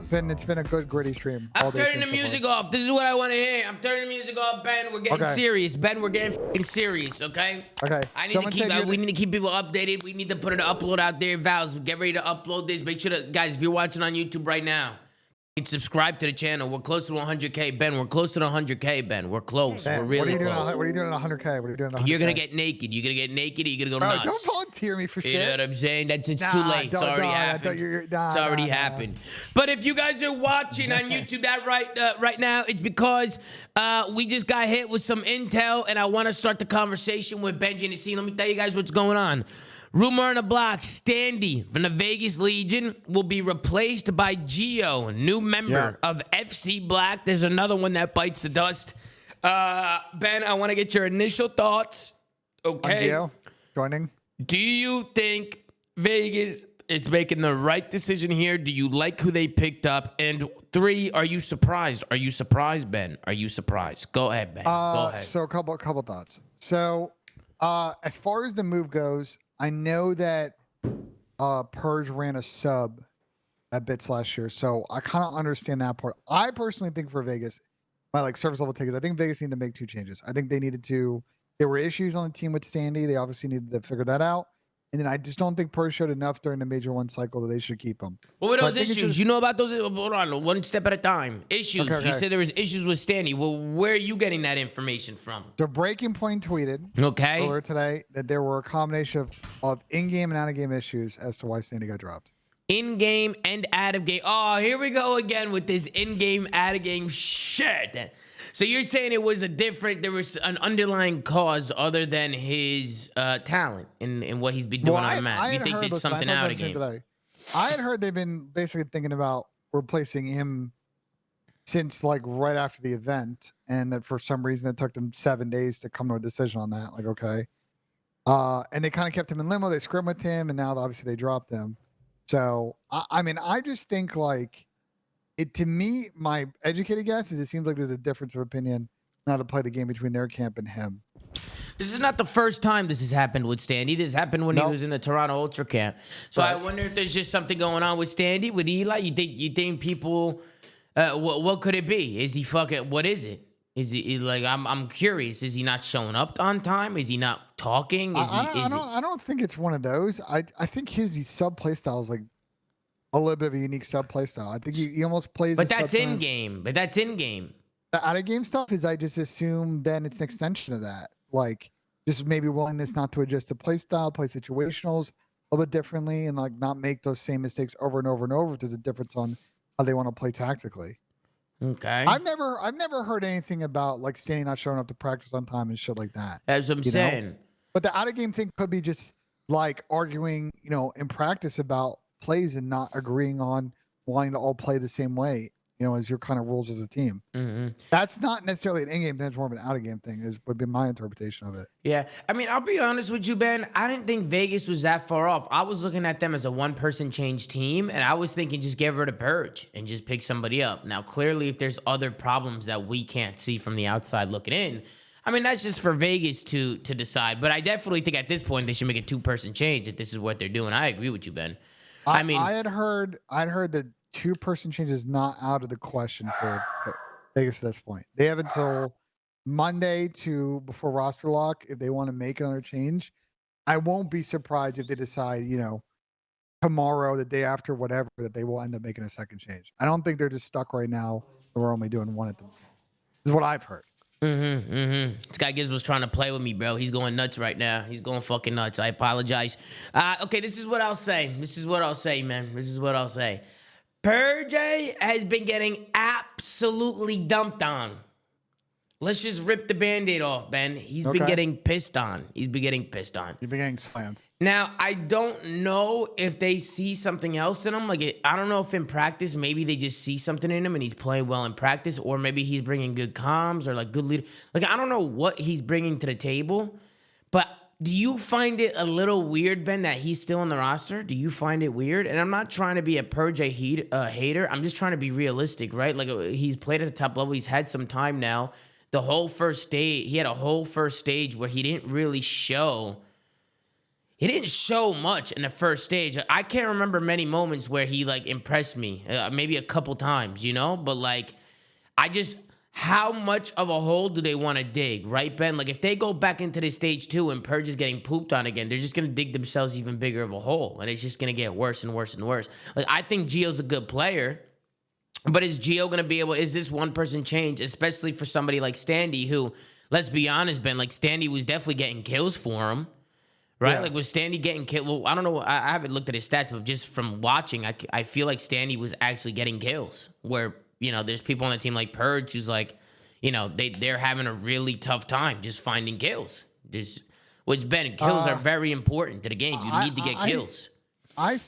It's been a good gritty stream. I'm turning the music off. This is what I want to hear. I'm turning the music off, Ben. We're getting serious. Ben, we're getting f***ing serious, okay? Okay. I need to keep. We need to keep people updated. We need to put an upload out there. Vals, get ready to upload this. Make sure that, guys, if you're watching on YouTube right now, subscribe to the channel. We're close to 100K, Ben. We're close to 100K, Ben. We're close. We're really close. What are you doing at 100K? What are you doing at 100K? You're gonna get naked. You're gonna get naked. You're gonna go nuts. Don't volunteer me for shit. You know what I'm saying? It's too late. It's already happened. It's already happened. But if you guys are watching on YouTube right now, it's because we just got hit with some intel, and I want to start the conversation with Benji and the scene. Let me tell you guys what's going on. Rumor on the block, Standy from the Vegas Legion will be replaced by Geo, new member of FC Black. There's another one that bites the dust. Ben, I want to get your initial thoughts. Okay. Geo joining. Do you think Vegas is making the right decision here? Do you like who they picked up? And 3, are you surprised? Are you surprised, Ben? Are you surprised? Go ahead, Ben. Go ahead. So a couple thoughts. So as far as the move goes, I know that Purge ran a sub at Bits last year, so I kind of understand that part. I personally think for Vegas, my like service level tickets, I think Vegas needed to make 2 changes. I think they needed to. There were issues on the team with Standy. They obviously needed to figure that out. And then I just don't think Purge showed enough during the Major 1 cycle that they should keep him. What were those issues? You know about those? Hold on, one step at a time. Issues. Okay. You said there was issues with Standy. Well, where are you getting that information from? The Breaking Point tweeted earlier today that there were a combination of in-game and out-of-game issues as to why Standy got dropped. In-game and out-of-game. Oh, here we go again with this in-game, out-of-game shit. So you're saying there was an underlying cause other than his talent and what he's been doing on the map. You think there's something out of game? I had heard they've been basically thinking about replacing him since like right after the event, and that for some reason it took them 7 days to come to a decision on that. Like, okay. And they kind of kept him in limbo. They scrimmed with him, and now obviously they dropped him. So, I mean, I just think like, to me, my educated guess is it seems like there's a difference of opinion on how to play the game between their camp and him. This is not the first time this has happened with Standy. This happened when he was in the Toronto Ultra camp. So I wonder if there's just something going on with Standy, with Eli. You think people? What could it be? Is he fucking? What is it? Is he like? I'm curious. Is he not showing up on time? Is he not talking? I don't think it's one of those. I think his sub play style is like a little bit of a unique sub play style. I think he almost plays. But that's in game. The out of game stuff is, I just assume then it's an extension of that. Like just maybe willingness not to adjust to play style, play situationals a little bit differently, and like not make those same mistakes over and over and over. If there's a difference on how they want to play tactically. Okay. I've never heard anything about like Standy not showing up to practice on time and shit like that. That's what I'm saying. But the out of game thing could be just like arguing, in practice about plays and not agreeing on wanting to all play the same way, as your kind of rules as a team. Mm-hmm. That's not necessarily an in-game thing. It's more of an out-of-game thing would be my interpretation of it. Yeah. I mean, I'll be honest with you, Ben. I didn't think Vegas was that far off. I was looking at them as a one-person change team, and I was thinking just get rid of Purge and just pick somebody up. Now, clearly, if there's other problems that we can't see from the outside looking in, I mean, that's just for Vegas to decide. But I definitely think at this point they should make a 2-person change if this is what they're doing. I agree with you, Ben. I mean, I had heard that 2-person change is not out of the question for Vegas at this point. They have until Monday before roster lock if they want to make another change. I won't be surprised if they decide, tomorrow, the day after, whatever, that they will end up making a second change. I don't think they're just stuck right now. We're only doing one at the moment. This is what I've heard. This guy Gibbs was trying to play with me, bro. He's going nuts right now. He's going fucking nuts. I apologize. Okay, this is what I'll say. Man. This is what I'll say. Purge has been getting absolutely dumped on. Let's just rip the Band-Aid off, Ben. He's been getting pissed on. You've been getting slammed. Now, I don't know if they see something else in him. I don't know if in practice, maybe they just see something in him and he's playing well in practice, or maybe he's bringing good comms or good leader. I don't know what he's bringing to the table, but do you find it a little weird, Ben, that he's still on the roster? Do you find it weird? And I'm not trying to be a Purge hater. I'm just trying to be realistic, right? He's played at the top level. He's had some time now. He had a whole first stage where he didn't really show he didn't show much in the first stage. I can't remember many moments where he like impressed me. Maybe a couple times, you know? But like, how much of a hole do they want to dig, right, Ben? Like, if they go back into the stage 2 and Purge is getting pooped on again, they're just going to dig themselves even bigger of a hole. And it's just going to get worse and worse and worse. Like, I think Gio's a good player. But is Gio going to be able, is this one person change, especially for somebody like Standy, who, let's be honest, Ben, like Standy was definitely getting kills for him, right? Yeah. Like, was Standy getting killed? Well, I don't know. I haven't looked at his stats, but just from watching, I feel like Standy was actually getting kills where, you know, there's people on the team like Purge who's like, you know, they're having a really tough time just finding kills. Which, Ben, kills are very important to the game. You need to get kills. I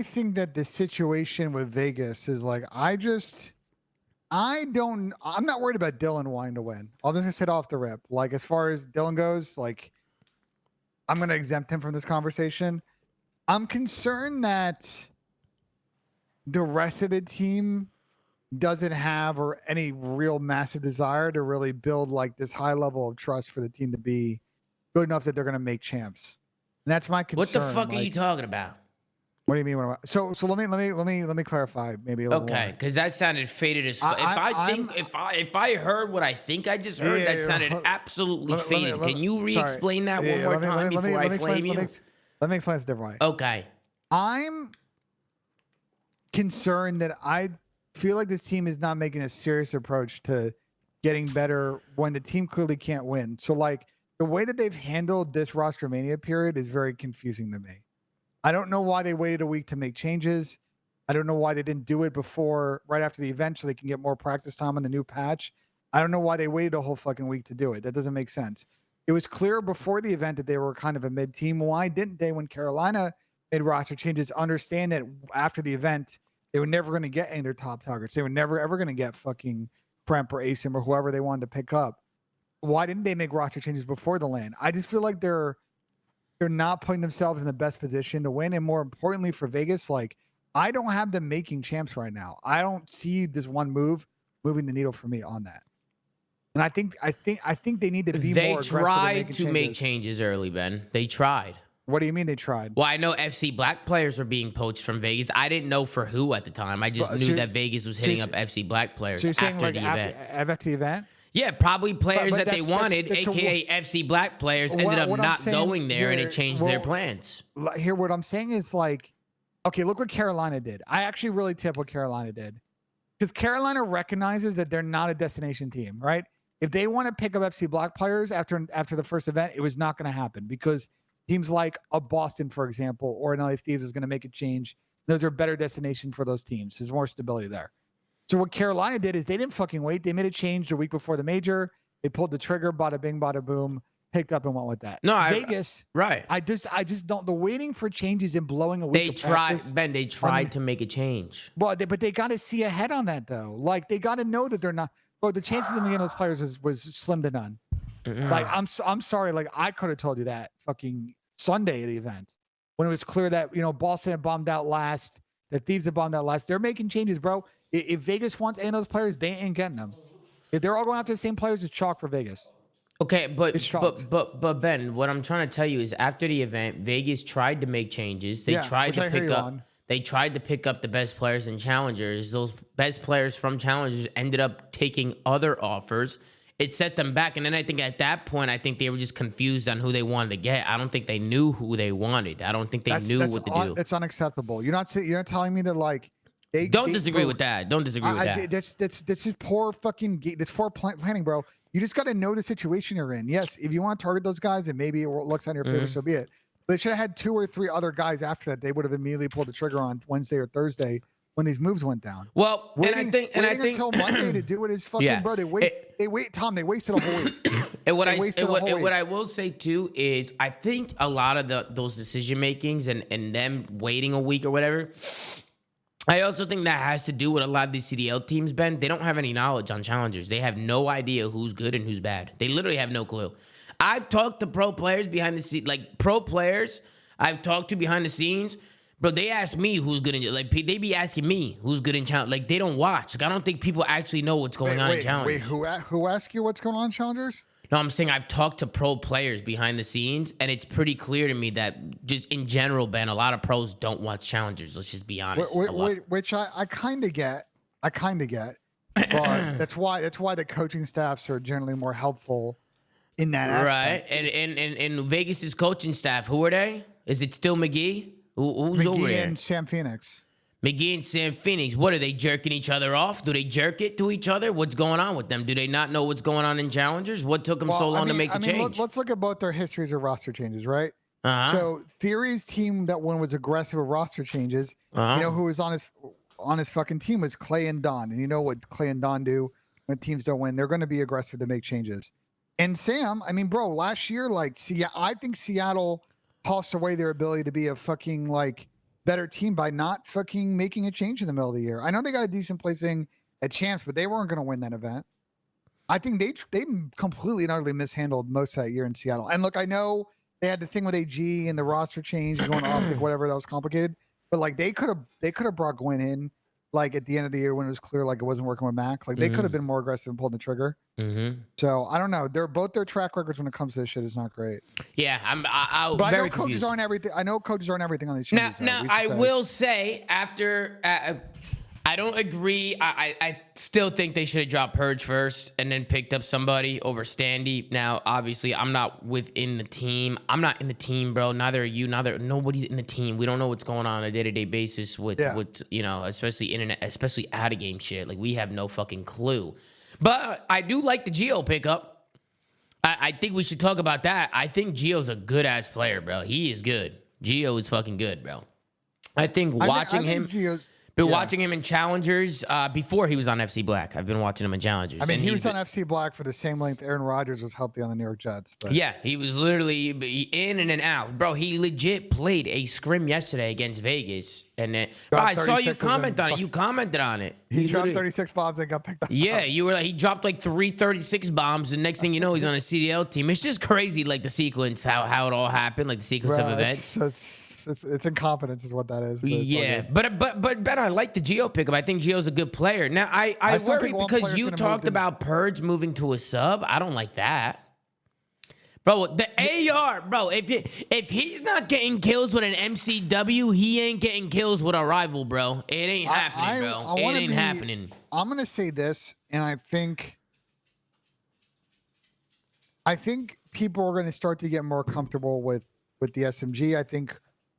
think that the situation with Vegas is like, I'm not worried about Dylan wanting to win. I'll just say it off the rip. Like, as far as Dylan goes, like, I'm going to exempt him from this conversation. I'm concerned that the rest of the team doesn't have or any real massive desire to really build like this high level of trust for the team to be good enough that they're going to make champs. And that's my concern. What the fuck are you talking about? What do you mean? So let me clarify maybe a little more. Okay, because that sounded faded as fuck. If I heard what I think I just heard, that sounded absolutely faded. Can you re-explain that one more time before I flame you? Let me explain this a different way. Okay. I'm concerned that I feel like this team is not making a serious approach to getting better when the team clearly can't win. So like the way that they've handled this Rostermania period is very confusing to me. I don't know why they waited a week to make changes. I don't know why they didn't do it before, right after the event, so they can get more practice time on the new patch. I don't know why they waited a whole fucking week to do it. That doesn't make sense. It was clear before the event that they were kind of a mid team. Why didn't they, when Carolina made roster changes, understand that after the event, they were never going to get any of their top targets? They were never, ever going to get fucking Premp or Asim or whoever they wanted to pick up. Why didn't they make roster changes before the LAN? I just feel like they're not putting themselves in the best position to win. And more importantly for Vegas, like, I don't have them making champs right now. I don't see this one move moving the needle for me on that. And I think they need to be more aggressive. They tried to make changes early, Ben. They tried. What do you mean they tried? Well, I know FC Black players were being poached from Vegas. I didn't know for who at the time. I just knew that Vegas was hitting up FC Black players after the event. After the event? Yeah, probably players that they wanted, a.k.a. FC Black players, ended up not going there, and it changed their plans. Here, what I'm saying is, like, okay, look what Carolina did. I actually really tip what Carolina did. Because Carolina recognizes that they're not a destination team, right? If they want to pick up FC Black players after the first event, it was not going to happen because teams like a Boston, for example, or an LA Thieves is going to make a change. Those are better destinations for those teams. There's more stability there. So what Carolina did is they didn't fucking wait. They made a change the week before the major. They pulled the trigger, bada bing, bada boom, picked up and went with that. No, Vegas, right? I just don't. The waiting for changes and blowing a week. They tried, Ben. They tried to make a change. Well, but they got to see ahead on that though. Like they got to know that they're not. Bro, the chances of getting those players was slim to none. Like I'm sorry. Like I could have told you that fucking Sunday at the event when it was clear that Boston had bombed out last. The Thieves have bombed out last. They're making changes, bro. If Vegas wants any of those players, they ain't getting them. If they're all going after the same players, it's chalk for Vegas. Okay, but Ben, what I'm trying to tell you is after the event, Vegas tried to make changes. They tried to pick up. They tried to pick up the best players in challengers. Those best players from challengers ended up taking other offers. It set them back, and then I think at that point, I think they were just confused on who they wanted to get. I don't think they knew who they wanted. I don't think they knew what to do. That's unacceptable. You're not telling me that like. Don't disagree with that. Don't disagree with that. That's just poor fucking. That's poor planning, bro. You just got to know the situation you're in. Yes, if you want to target those guys and maybe it looks on your favor, so be it. But they should have had 2 or 3 other guys after that. They would have immediately pulled the trigger on Wednesday or Thursday when these moves went down. Well, waiting until Monday to do it is fucking bro. They wait. Tom, they wasted a whole week. And what I will say too is I think a lot of those decision makings and them waiting a week or whatever. I also think that has to do with a lot of these CDL teams, Ben. They don't have any knowledge on challengers. They have no idea who's good and who's bad. They literally have no clue. I've talked to pro players behind the scenes, like pro players I've talked to behind the scenes. Bro, they ask me who's good in, like, they be asking me who's good in challenge. Like, they don't watch. Like, I don't think people actually know what's going on in challengers. Wait, who asked you what's going on in challengers? No, I'm saying I've talked to pro players behind the scenes, and it's pretty clear to me that just in general, Ben, a lot of pros don't watch challengers. Let's just be honest. Which I kind of get. But that's why the coaching staffs are generally more helpful in that aspect. Right. And Vegas's coaching staff, who are they? Is it still McGee? Who's McGee over there? and Sam Phoenix. McGee and Sam Phoenix. What are they jerking each other off? Do they jerk it to each other? What's going on with them? Do they not know what's going on in challengers? What took them so long to make the change? Let's look at both their histories of roster changes, right? So Theory's team that one was aggressive with roster changes. You know who was on his fucking team was Clay and Don, and you know what Clay and Don do when teams don't win? They're going to be aggressive to make changes. And Sam, I mean, bro, last year, I think Seattle tossed away their ability to be a fucking better team by not fucking making a change in the middle of the year. I know they got a decent placing at champs, but they weren't going to win that event. I think they completely and utterly mishandled most of that year in Seattle. And look, I know they had the thing with AG and the roster change going off, whatever, that was complicated. But they could have brought Gwen in at the end of the year when it was clear it wasn't working with Mac. They could have been more aggressive and pulled the trigger. So I don't know. Their track records when it comes to this shit is not great. Yeah, I'm but very I know confused. coaches aren't everything. I know coaches aren't everything on these changes. Now I will say after. I don't agree. I still think they should have dropped Purge first and then picked up somebody over Standy. Now, obviously, I'm not within the team. I'm not in the team, bro. Neither are you. Nobody's in the team. We don't know what's going on a day-to-day basis with especially internet, especially out of game shit. We have no fucking clue. But I do like the Gio pickup. I think we should talk about that. I think Gio's a good-ass player, bro. He is good. Gio is fucking good, bro. I think watching him... watching him in Challengers before he was on FC Black. I've been watching him in Challengers. I mean, he was on FC Black for the same length Aaron Rodgers was healthy on the New York Jets. But. Yeah, he was literally in and out. Bro, he legit played a scrim yesterday against Vegas. And then, I saw you comment on it. You commented on it. He dropped 36 bombs and got picked up. Yeah, you were he dropped 3 36 bombs. And next thing you know, he's on a CDL team. It's just crazy, the sequence, how it all happened, the sequence of events. It's incompetence is what that is. But but Ben, I like the Gio pickup. I think Gio's a good player. Now I worry because you talked about Purge moving to a sub. I don't like that. Bro, the AR, bro, if he's not getting kills with an MCW, he ain't getting kills with a rival, bro. It ain't happening, bro. It ain't happening. I'm gonna say this, and I think people are gonna start to get more comfortable with the SMG. I think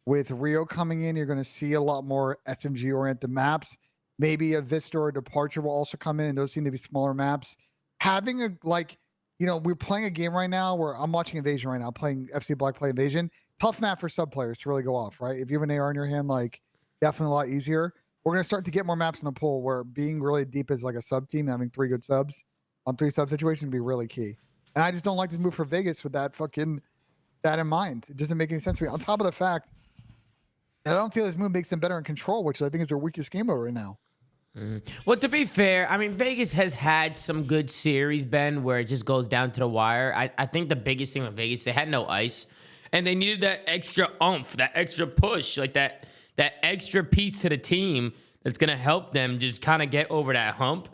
with Rio coming in, you're going to see a lot more SMG-oriented maps. Maybe a Vista or Departure will also come in, and those seem to be smaller maps. Having we're playing a game right now where I'm watching Invasion right now, playing FC Black play Invasion. Tough map for sub players to really go off, right? If you have an AR in your hand, definitely a lot easier. We're going to start to get more maps in the pool where being really deep as a sub team, having 3 good subs on 3 sub situations would be really key. And I just don't like this move for Vegas with that in mind. It doesn't make any sense to me. On top of the fact, I don't feel this move makes them better in control, which I think is their weakest game mode right now. Well, to be fair, I mean, Vegas has had some good series, Ben, where it just goes down to the wire. I think the biggest thing with Vegas, they had no ice, and they needed that extra oomph, that extra push, that extra piece to the team that's going to help them just kind of get over that hump.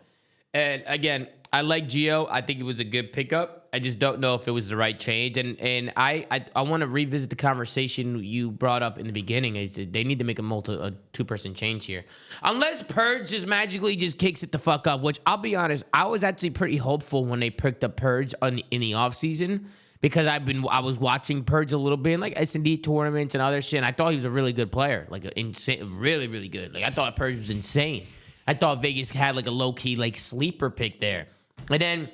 And again, I like Gio. I think it was a good pickup. I just don't know if it was the right change. And I want to revisit the conversation you brought up in the beginning. Is that they need to make a 2-person change here. Unless Purge just magically just kicks it the fuck up, which I'll be honest, I was actually pretty hopeful when they picked up Purge in the offseason because I was watching Purge a little bit in S&D tournaments and other shit. And I thought he was a really good player, insane, really, really good. I thought Purge was insane. I thought Vegas had a low-key sleeper pick there. And then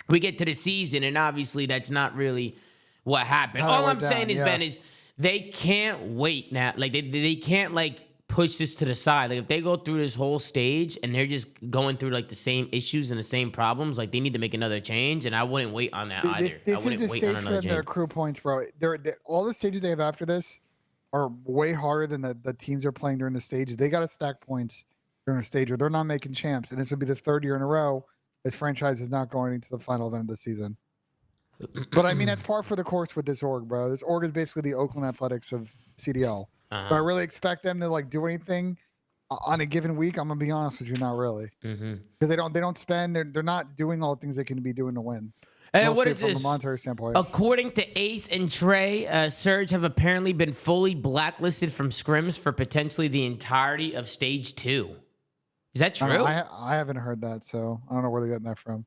we get to the season, and obviously that's not really what happened. All I'm saying is, Ben, is they can't wait now. They can't push this to the side. If they go through this whole stage and they're just going through the same issues and the same problems, they need to make another change. And I wouldn't wait on that either. This is the stage for them to accrue points, bro. All the stages they have after this are way harder than the teams are playing during the stage. They got to stack points during a stage, or they're not making champs. And this would be the 3rd year in a row this franchise is not going into the final event of the season. But I mean, that's par for the course with this org, bro. This org is basically the Oakland Athletics of CDL. So I really expect them to do anything on a given week. I'm gonna be honest with you, not really, because they don't spend. They're not doing all the things they can be doing to win. What is from this? a monetary standpoint. According to Ace and Trey, Surge have apparently been fully blacklisted from scrims for potentially the entirety of Stage 2. Is that true? I haven't heard that, so I don't know where they're getting that from.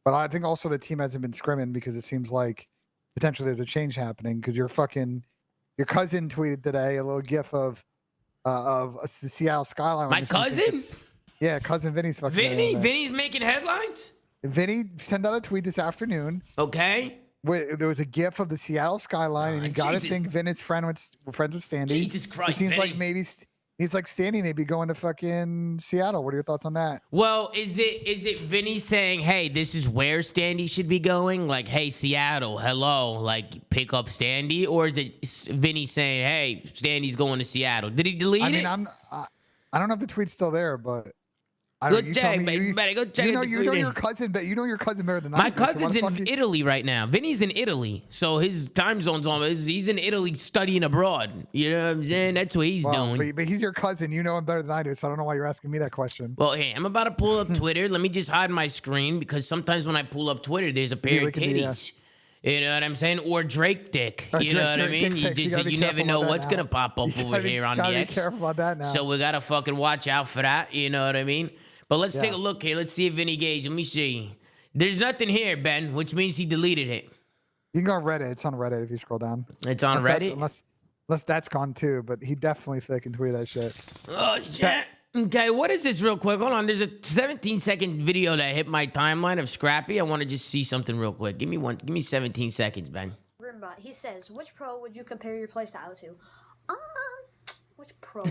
But I think also the team hasn't been scrimming because it seems like potentially there's a change happening because your cousin tweeted today a little gif of the Seattle skyline. My cousin? Yeah, cousin Vinny's fucking. Vinny's making headlines? Vinny sent out a tweet this afternoon. Okay. Where there was a gif of the Seattle skyline, and you got to think Vin is friends with Standy. Jesus Christ, it seems Vinny. like maybe he's like Standy maybe going to fucking Seattle. What are your thoughts on that? Well, is it Vinny saying, hey, this is where Standy should be going? Like, hey, Seattle, hello, like, pick up Standy? Or is it Vinny saying, hey, Standy's going to Seattle? Did he delete it? I don't know if the tweet's still there, but Go check, baby. Go check. You know your cousin, but you know your cousin better than I do. My cousin's in Italy right now. Vinny's in Italy, so his time zone's on. He's in Italy studying abroad. You know what I'm saying? That's what he's doing. But he's your cousin. You know him better than I do, so I don't know why you're asking me that question. Well, hey, I'm about to pull up Twitter. Let me just hide my screen because sometimes when I pull up Twitter, there's a pair of titties. You know what I'm saying? Or Drake dick. You know what I mean? You never know what's going to pop up over here on the X. Be careful about that now. So we got to fucking watch out for that. You know what I mean? But let's take a look here. Let's see if Vinny Gage. Let me see. There's nothing here, Ben, which means he deleted it. You can go on Reddit. It's on Reddit if you scroll down. It's on Reddit? Unless that's gone too, but he definitely fucking tweeted that shit. Oh, yeah. Okay, what is this real quick? Hold on. There's a 17-second video that hit my timeline of Scrappy. I want to just see something real quick. Give me 17 seconds, Ben. Rimbot, he says, which pro would you compare your playstyle to? Which pro?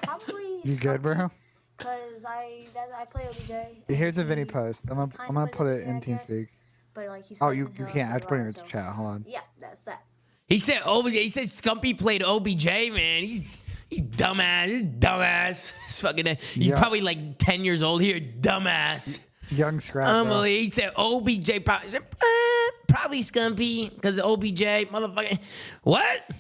Probably You good, bro? Because I play OBJ. Here's a Vinny post. I'm gonna put it in TeamSpeak. But like he says, oh, you can't. I have to put it in the chat. Hold on. Yeah, that's that. He said OBJ. He said Scumpy played OBJ. Man, he's dumbass. He's dumbass. He's fucking. He's probably like 10 years old here. Dumbass. Young Scrap. He said OBJ. Probably Scumpy because of OBJ. Motherfucker. What?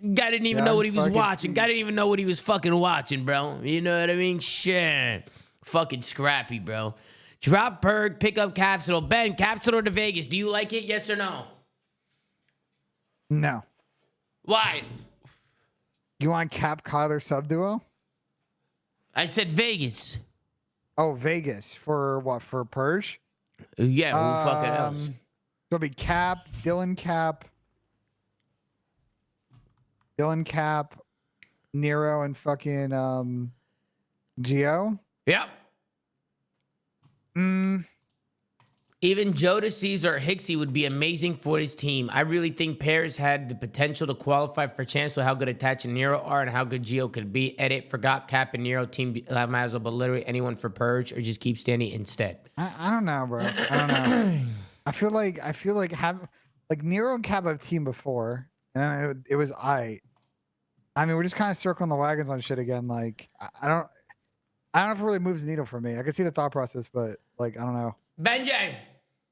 Guy didn't even know what he was watching. Guy didn't even know what he was fucking watching, bro. You know what I mean? Shit. Fucking Scrappy, bro. Drop Purge, pick up Capsule. Ben, Capsule to Vegas. Do you like it? Yes or no? No. Why? You want Cap Kyler sub duo? I said Vegas. Oh, Vegas. For what? For Purge? Yeah, who fucking else? It'll be Cap, Dylan Cap, Nero, and fucking Geo. Yep. Even Jodeci's or Hixie would be amazing for his team. I really think Paris had the potential to qualify for chance with how good Attach and Nero are and how good Geo could be. Edit, forgot Cap and Nero team might as well, but literally anyone for Purge or just keep Standy instead. I don't know, bro. I don't know. I feel like Nero and Cap have team before, and it was I mean, we're just kind of circling the wagons on shit again. Like I don't know if it really moves the needle for me. I can see the thought process, but like I don't know. Benjay.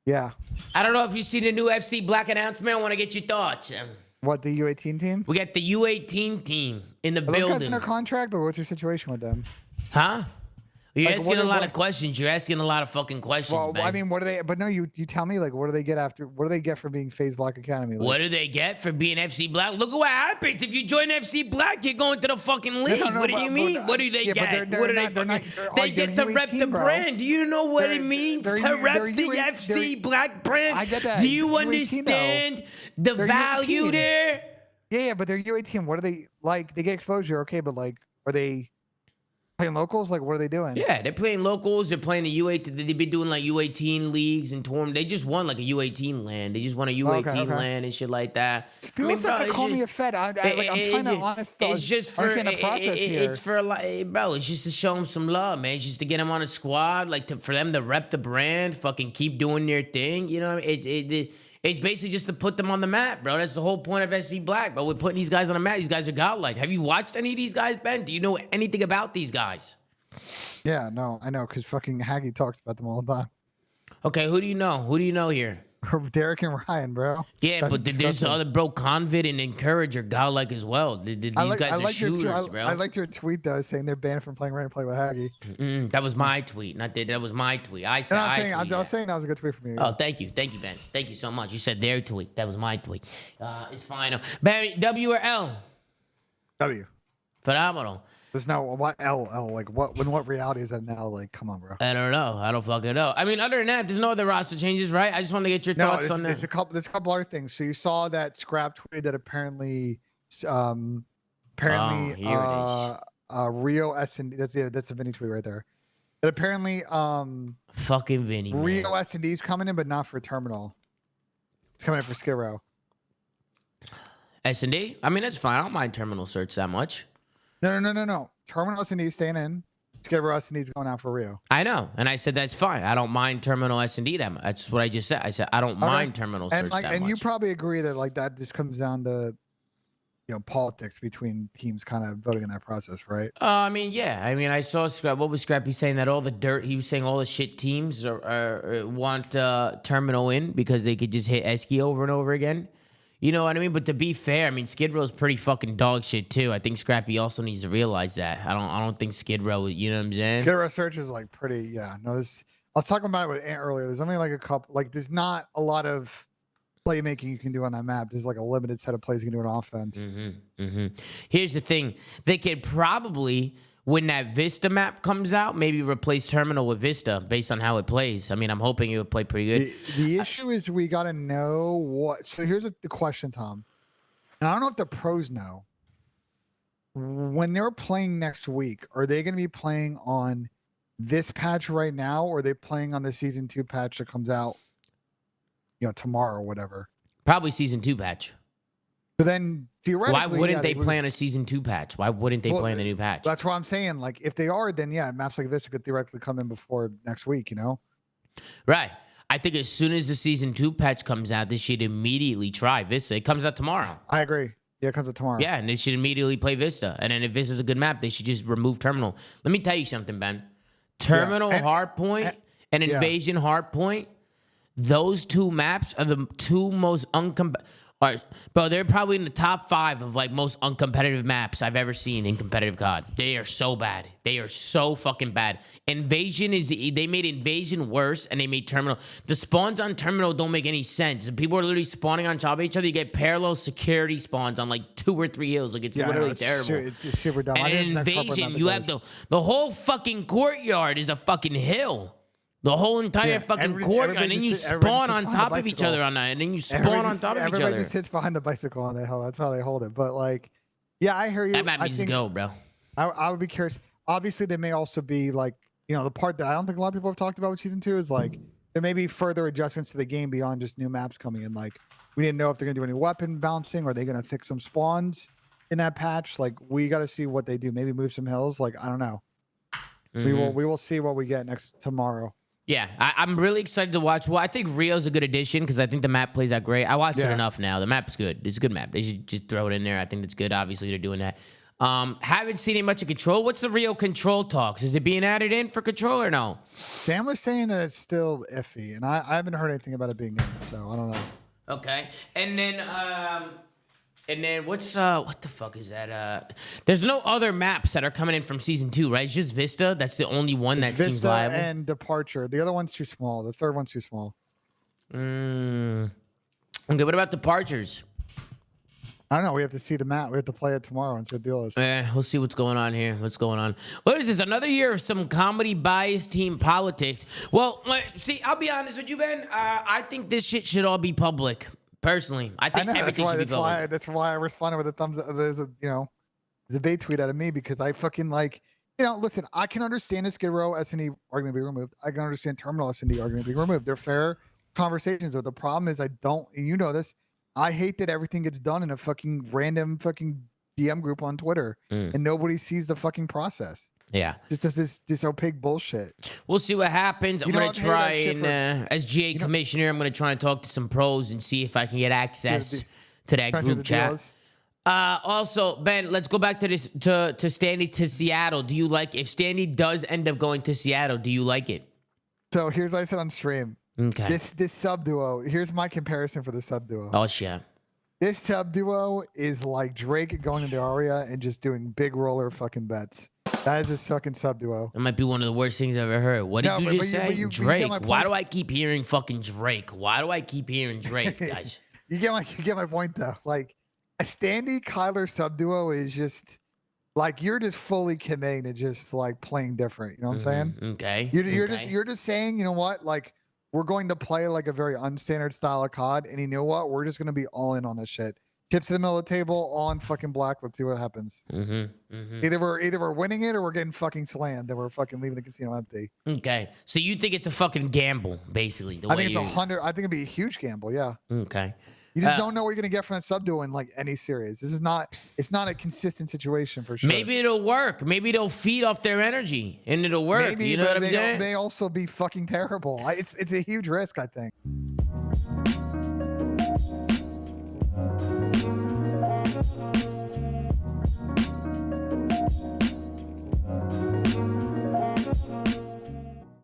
Yeah. I don't know if you see the new FC Black announcement. I want to get your thoughts. What, the U18 team? We got the U18 team in the building. Those guys in a contract, or what's your situation with them? Huh? You're asking a lot of questions. You're asking a lot of fucking questions, well, man. I mean, what do they? But no, you tell me. Like, what do they get after? What do they get for being FaZe Black Academy? Like, what do they get for being FC Black? Look at what happens. If you join FC Black, you're going to the fucking league. What do you mean? What do they get? What do they get to rep the brand? Do you know what it means to rep the FC Black brand? I get that. Do you understand the value there? Yeah, but they're U18. What are they like? They get exposure, okay, but like, are they playing locals? Like, what are they doing? Yeah, they're playing locals. They're playing the U18. They've been doing like U18 leagues and tournaments. They just won like a U18 land. They just won a U18 land and shit like that. People start to call me a fed. I'm trying to honestly. It's just for the process here. It's for like, bro. It's just to show them some love, man. It's just to get them on a squad, like for them to rep the brand, fucking keep doing their thing. You know what I mean? It's basically just to put them on the map, bro. That's the whole point of SC Black, bro. We're putting these guys on the map. These guys are godlike. Have you watched any of these guys, Ben? Do you know anything about these guys? Yeah, no, I know, because fucking Haggy talks about them all the time. Okay, who do you know? Who do you know here? Derek and Ryan, bro. Yeah, That's but there's disgusting. other bro, Convid and Encourager, godlike as well. These guys are shooters, bro. I liked your tweet though, saying they're banned from playing Rain Play with Haggy. That was my tweet, not that. That was my tweet. I said. I was saying that was a good tweet from you. Oh, thank you, Ben. Thank you so much. You said their tweet. That was my tweet. It's fine. Barry, W or L? W. Phenomenal. There's no what L like what reality is that now? Like, come on, bro. I don't know. I don't fucking know. I mean, other than that, there's no other roster changes, right? I just wanted to get your thoughts on that. There's a couple other things. So you saw that scrap tweet that apparently Rio S&D. That's a Vinny tweet right there. That apparently fucking Vinny. Rio S&D is coming in, but not for Terminal. It's coming in for Skid Row. S&D? I mean, that's fine. I don't mind Terminal Search that much. No. Terminal S&D is staying in. Skid Row S&D is going out for Rio. I know, and I said that's fine. I don't mind Terminal S&D that much. That's what I just said. I said I don't mind Terminal Search that much. And you probably agree that like that just comes down to, politics between teams kind of voting in that process, right? I mean, yeah. I mean, I saw Scrap. What was Scrappy saying? That all the dirt. He was saying all the shit teams want Terminal in because they could just hit Esky over and over again. You know what I mean? But to be fair, I mean, Skid Row's pretty fucking dog shit too. I think Scrappy also needs to realize that. I don't think Skid Row, you know what I'm saying? Skid Row Search is like pretty, yeah. No, I was talking about it with Ant earlier. There's only like a couple, like there's not a lot of playmaking you can do on that map. There's like a limited set of plays you can do on offense. Here's the thing. They could probably, when that Vista map comes out, maybe replace Terminal with Vista based on how it plays. I mean, I'm hoping it would play pretty good. The issue is we got to know what. So here's the question, Tom. And I don't know if the pros know. When they're playing next week, are they going to be playing on this patch right now, or are they playing on the Season 2 patch that comes out, tomorrow or whatever? Probably Season 2 patch. So then, theoretically, why wouldn't they play on a Season 2 patch? Why wouldn't they play on the new patch? That's what I'm saying. Like, if they are, then yeah, maps like Vista could theoretically come in before next week, Right. I think as soon as the Season 2 patch comes out, they should immediately try Vista. It comes out tomorrow. I agree. Yeah, it comes out tomorrow. Yeah, and they should immediately play Vista. And then if Vista's a good map, they should just remove Terminal. Let me tell you something, Ben. Terminal Hardpoint and Invasion Hardpoint, those two maps are the two most bro, they're probably in the top 5 of like most uncompetitive maps I've ever seen in competitive COD. They are so bad. They are so fucking bad. They made Invasion worse and they made Terminal. The spawns on Terminal don't make any sense. People are literally spawning on top of each other. You get parallel security spawns on like 2 or 3 hills. Like it's literally terrible. It's just super dumb. And in Invasion, you have the whole fucking courtyard is a fucking hill. The whole entire fucking courtyard, and then you spawn on top of each other on that, and then you spawn on top of each other. Everybody just sits behind the bicycle on the hill. That's how they hold it. But like, yeah, I hear you. That map needs to go, bro. I would be curious. Obviously, there may also be like, the part that I don't think a lot of people have talked about with Season 2 is like there may be further adjustments to the game beyond just new maps coming in. Like we didn't know if they're gonna do any weapon bouncing, or are they gonna fix some spawns in that patch? Like we got to see what they do. Maybe move some hills. Like I don't know. We will see what we get tomorrow. Yeah, I'm really excited to watch. Well, I think Rio's a good addition because I think the map plays out great. I watched it enough now. The map's good. It's a good map. They should just throw it in there. I think that's good. Obviously, they're doing that. Haven't seen it much of Control. What's the Rio Control talks? Is it being added in for Control or no? Sam was saying that it's still iffy, and I haven't heard anything about it being in, so I don't know. Okay, and then what's what the fuck is that? There's no other maps that are coming in from Season 2, right? It's just Vista. That's the only one that seems viable. And Departure. The other one's too small. The third one's too small. Okay, what about Departures? I don't know. We have to see the map. We have to play it tomorrow and see what the deal is. We'll see what's going on here. What's going on? What is this? Another year of some comedy bias team politics. Well, see, I'll be honest with you, Ben. I think this shit should all be public. Personally, I think everything should be public. That's why I responded with a thumbs up. There's a debate tweet out of me because I fucking like, listen, I can understand the Skid Row S&D argument being removed. I can understand Terminal S&D argument being removed. They're fair conversations, but the problem is this. I hate that everything gets done in a fucking random fucking DM group on Twitter and nobody sees the fucking process. Yeah. Just this opaque bullshit. We'll see what happens. I'm going to try and, as GA commissioner, I'm going to try and talk to some pros and see if I can get access to that group chat. Also, Ben, let's go back to this, to Standy to Seattle. Do you like, if Standy does end up going to Seattle, do you like it? So here's what I said on stream. Okay. This sub duo. Here's my comparison for the sub duo. Oh shit. This sub duo is like Drake going into Aria and just doing big roller fucking bets. That is a fucking sub duo. That might be one of the worst things I've ever heard. What did you just say? Drake. Why do I keep hearing fucking Drake? Why do I keep hearing Drake, guys? You get my point though. Like a Standy Kyler sub duo is just like you're just fully committing to just like playing different. You know what I'm saying? Okay. You're just saying, you know what? Like we're going to play like a very unstandard style of COD, and you know what? We're just gonna be all in on this shit. Chips in the middle of the table on fucking black. Let's see what happens. Either we're winning it or we're getting fucking slammed and we're fucking leaving the casino empty. Okay. So you think it's a fucking gamble, basically? I think it's 100. I think it'd be a huge gamble. Yeah. Okay. You just don't know what you're gonna get from that sub duo in like any series. This is not. It's not a consistent situation for sure. Maybe it'll work. Maybe they'll feed off their energy and it'll work. Maybe, you know what I'm saying? May also be fucking terrible. It's a huge risk, I think.